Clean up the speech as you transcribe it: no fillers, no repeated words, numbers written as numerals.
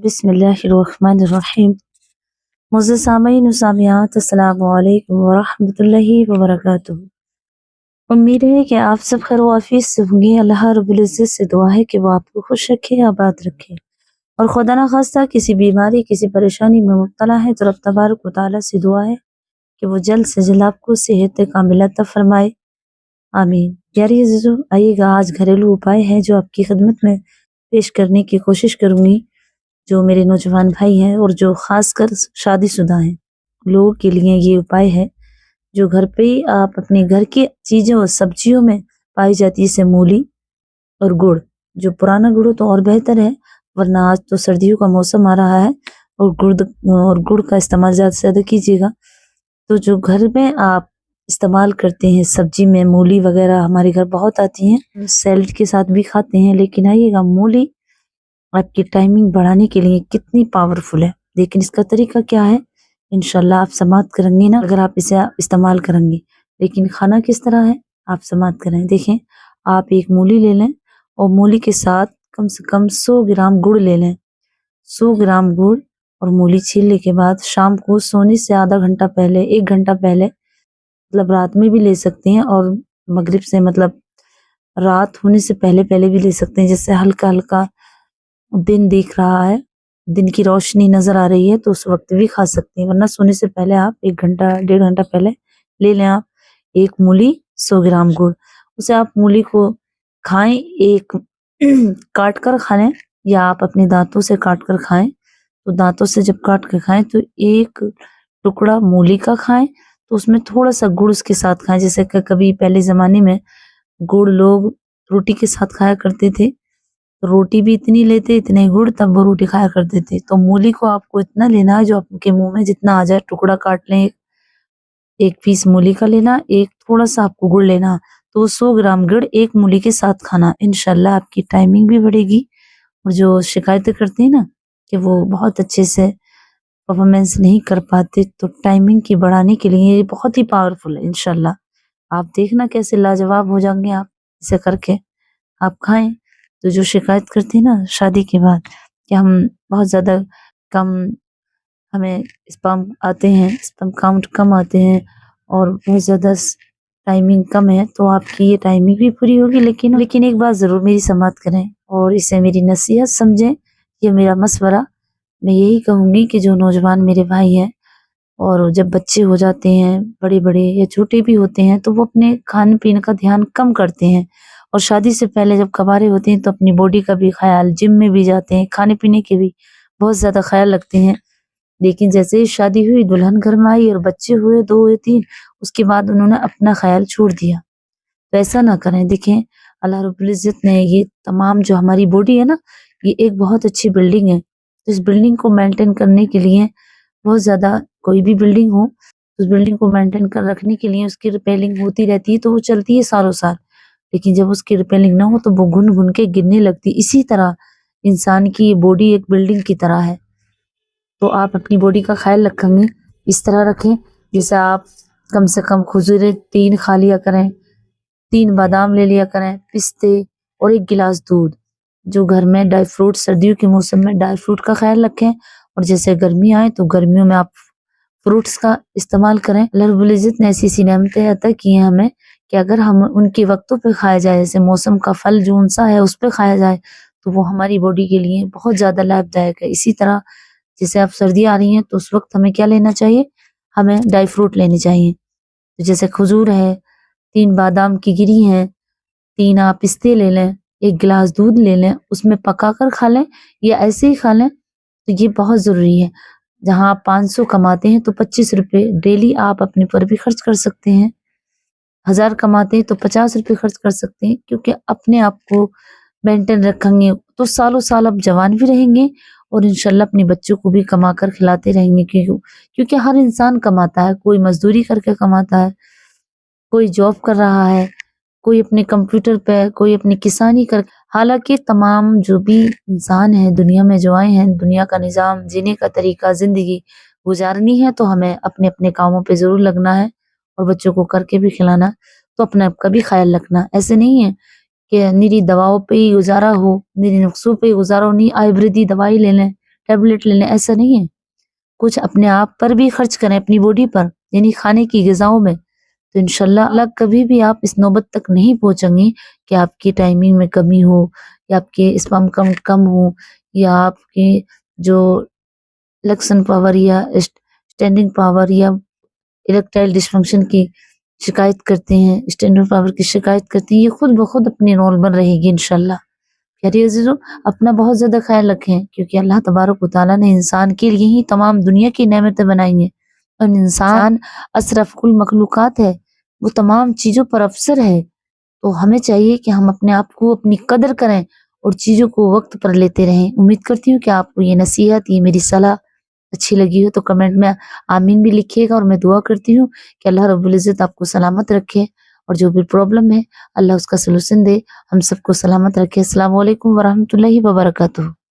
बिस्मिल्लाहिर्रहमानिर्रहीम। मुअज़्ज़ज़ सामीईन व सामियात, अस्सलामु अलैकुम व रहमतुल्लाहि व बरकातुहू। उम्मीद है कि आप सब खैर वाफियत से होंगे। अल्लाह रब्बुल इज़्ज़त से दुआ है कि वो आपको खुश रखे, आबाद रखे, और खुदा ना खास्ता किसी बीमारी, किसी परेशानी में मुब्तला है तो रब तबारक व तआला से दुआ है कि वो जल्द से जल्द आपको सेहत कामिला अता फरमाए, आमीन। प्यारी अज़ीज़ों, आइएगा आज घरेलू उपाय है जो आपकी खिदमत में पेश करने की कोशिश करूंगी। जो मेरे नौजवान भाई हैं और जो खासकर शादीशुदा हैं, लोगों के लिए ये उपाय है जो घर पे ही आप अपने घर की चीजें और सब्जियों में पाई जाती है, जैसे मूली और गुड़। जो पुराना गुड़ हो तो और बेहतर है, वरना आज तो सर्दियों का मौसम आ रहा है और गुड़ का इस्तेमाल ज्यादा से ज्यादा कीजिएगा। तो जो घर में आप इस्तेमाल करते हैं सब्जी में, मूली वगैरह हमारे घर बहुत आती हैं, सैलेड के साथ भी खाते हैं, लेकिन आइएगा मूली आपकी टाइमिंग बढ़ाने के लिए कितनी पावरफुल है। लेकिन इसका तरीका क्या है, इंशाल्लाह आप समाप्त करेंगे ना अगर आप इसे इस्तेमाल करेंगे। लेकिन खाना किस तरह है आप समाप्त करें। देखें, आप एक मूली ले लें और मूली के साथ कम से कम 100 ग्राम गुड़ ले लें। 100 ग्राम गुड़ और मूली छीलने के बाद शाम को सोने से आधा घंटा पहले, 1 घंटा पहले, मतलब रात में भी ले सकते हैं और मगरिब से मतलब रात होने से पहले पहले भी ले सकते हैं। जैसे हल्का हल्का दिन दिख रहा है, दिन की रोशनी नजर आ रही है तो उस वक्त भी खा सकते हैं, वरना सोने से पहले आप 1 घंटा 1.5 घंटा पहले ले लें। आप एक मूली 100 ग्राम गुड़, उसे आप मूली को खाएं, एक काट कर खा लें या आप अपने दांतों से काट कर खाएं। तो दांतों से जब काट कर खाएं तो एक टुकड़ा मूली का खाएं, तो उसमें थोड़ा सा गुड़ उसके साथ खाएं। जैसे कि कभी पहले जमाने में गुड़ लोग रोटी के साथ खाया करते थे, रोटी भी इतनी लेते इतने गुड़, तब वो रोटी खाया करते थे। तो मूली को आपको इतना लेना है जो आपके मुंह में जितना आ जाए, टुकड़ा काट लें, एक पीस मूली का लेना, एक थोड़ा सा आपको गुड़ लेना। तो 100 ग्राम गुड़ एक मूली के साथ खाना, इंशाल्लाह आपकी टाइमिंग भी बढ़ेगी। और जो शिकायतें करते हैं ना कि वो बहुत अच्छे से परफॉर्मेंस नहीं कर पाते, तो टाइमिंग की बढ़ाने के लिए ये बहुत ही पावरफुल है। इंशाल्लाह आप देखना कैसे लाजवाब हो जाएंगे आप इसे करके, आप खाएं। तो जो शिकायत करते हैं ना शादी के बाद कि हम बहुत ज्यादा कम, हमें स्पर्म आते हैं, स्पर्म काउंट कम आते हैं और बहुत ज्यादा टाइमिंग कम है, तो आपकी ये टाइमिंग भी पूरी होगी। लेकिन एक बात जरूर मेरी समाप्त करें और इसे मेरी नसीहत समझें, ये मेरा मशवरा। मैं यही कहूंगी कि जो नौजवान मेरे भाई हैं और जब बच्चे हो जाते हैं, बड़े बड़े या छोटे भी होते हैं, तो वो अपने खाने पीने का ध्यान कम करते हैं। और शादी से पहले जब कबारे होते हैं तो अपनी बॉडी का भी ख्याल, जिम में भी जाते हैं, खाने पीने के भी बहुत ज्यादा ख्याल रखते हैं। लेकिन जैसे ही शादी हुई, दुल्हन घर में आई और बच्चे हुए 2 या 3, उसके बाद उन्होंने अपना ख्याल छोड़ दिया। तो ऐसा ना करें। देखें, अल्लाह रब्बुल इज्जत ने ये तमाम जो हमारी बॉडी है ना, ये एक बहुत अच्छी बिल्डिंग है। तो इस बिल्डिंग को मेंटेन करने के लिए बहुत ज्यादा, कोई भी बिल्डिंग हो, उस बिल्डिंग को मेंटेन कर रखने के लिए उसकी रिपेयरिंग होती रहती है, तो वो चलती है सालों साल। लेकिन जब उसकी रिपेयरिंग ना हो तो वो घुन घुन के गिरने लगती। इसी तरह इंसान की ये बॉडी एक बिल्डिंग की तरह है। तो आप अपनी बॉडी का ख्याल रखेंगे, इस तरह रखें जैसे आप कम से कम खजूरें 3 खा लिया करें, 3 बादाम ले लिया करें, पिस्ते, और 1 गिलास दूध। जो घर में ड्राई फ्रूट, सर्दियों के मौसम में ड्राई फ्रूट का ख्याल रखें, और जैसे गर्मी आए तो गर्मियों में आप फ्रूट्स का इस्तेमाल करें। अल्लाह रब्बुल इज्जत ने ऐसी सी नेमतें अता की हैं हमें कि अगर हम उनके वक्तों पे खाया जाए, जैसे मौसम का फल जो सा है उस पे खाया जाए, तो वो हमारी बॉडी के लिए बहुत ज्यादा लाभदायक है। इसी तरह जैसे अब सर्दियाँ आ रही हैं तो उस वक्त हमें क्या लेना चाहिए, हमें ड्राई फ्रूट लेने चाहिए। तो जैसे खजूर है, 3 बादाम की गिरी है, 3 आप पिस्ते ले लें, 1 गिलास दूध ले लें, उसमें पका कर खा लें या ऐसे ही खा लें, तो ये बहुत जरूरी है। जहाँ आप 500 कमाते हैं तो 25 रुपए डेली आप अपने पर भी खर्च कर सकते हैं। 1000 कमाते हैं तो 50 रुपए खर्च कर सकते हैं, क्योंकि अपने आप को मेंटेन रखेंगे तो सालों साल आप जवान भी रहेंगे और इंशाल्लाह अपने बच्चों को भी कमा कर खिलाते रहेंगे। क्योंकि हर इंसान कमाता है, कोई मजदूरी करके कमाता है, कोई जॉब कर रहा है, कोई अपने कंप्यूटर पे, कोई अपनी किसानी कर। हालांकि तमाम जो भी इंसान है दुनिया में जो आए हैं, दुनिया का निजाम, जीने का तरीका, जिंदगी गुजारनी है, तो हमें अपने अपने कामों पे जरूर लगना है और बच्चों को करके भी खिलाना। तो अपने आप का भी ख्याल रखना। ऐसे नहीं है कि निरी दवाओं पे ही गुजारा हो, निरी नुस्खों पे ही गुजारा हो, नहीं आयुर्वेदिक दवाई ले लें, ٹیبلٹ لے لیں، ایسا نہیں ہے. کچھ اپنے آپ پر بھی خرچ کریں، اپنی باڈی پر، یعنی کھانے کی غذاؤں میں. تو انشاءاللہ اللہ کبھی بھی آپ اس نوبت تک نہیں پہنچیں گی کہ آپ کی ٹائمنگ میں کمی ہو، یا آپ کے اسپام کم ہو، یا آپ کی جو الیکشن پاور یا اسٹینڈنگ پاور یا الیکٹرائل ڈسفنکشن کی شکایت کرتے ہیں، اسٹینڈنگ پاور کی شکایت کرتے ہیں، یہ خود بخود اپنی نارمل رہے گی انشاءاللہ. پیارے عزیزو، اپنا بہت زیادہ خیال رکھیں، کیونکہ اللہ تبارک و تعالیٰ نے انسان کے لیے ہی تمام دنیا کی نعمتیں بنائی ہیں، اور انسان اشرف المخلوقات ہے، وہ تمام چیزوں پر افسر ہے. تو ہمیں چاہیے کہ ہم اپنے آپ کو اپنی قدر کریں اور چیزوں کو وقت پر لیتے رہیں. امید کرتی ہوں کہ آپ کو یہ نصیحت، یہ میری صلاح اچھی لگی ہو تو کمنٹ میں آمین بھی لکھیے گا، اور میں دعا کرتی ہوں کہ اللہ رب العزت آپ کو سلامت رکھے، اور جو بھی پرابلم ہے اللہ اس کا سلوشن دے، ہم سب کو سلامت رکھے. السلام علیکم ورحمۃ اللہ وبرکاتہ.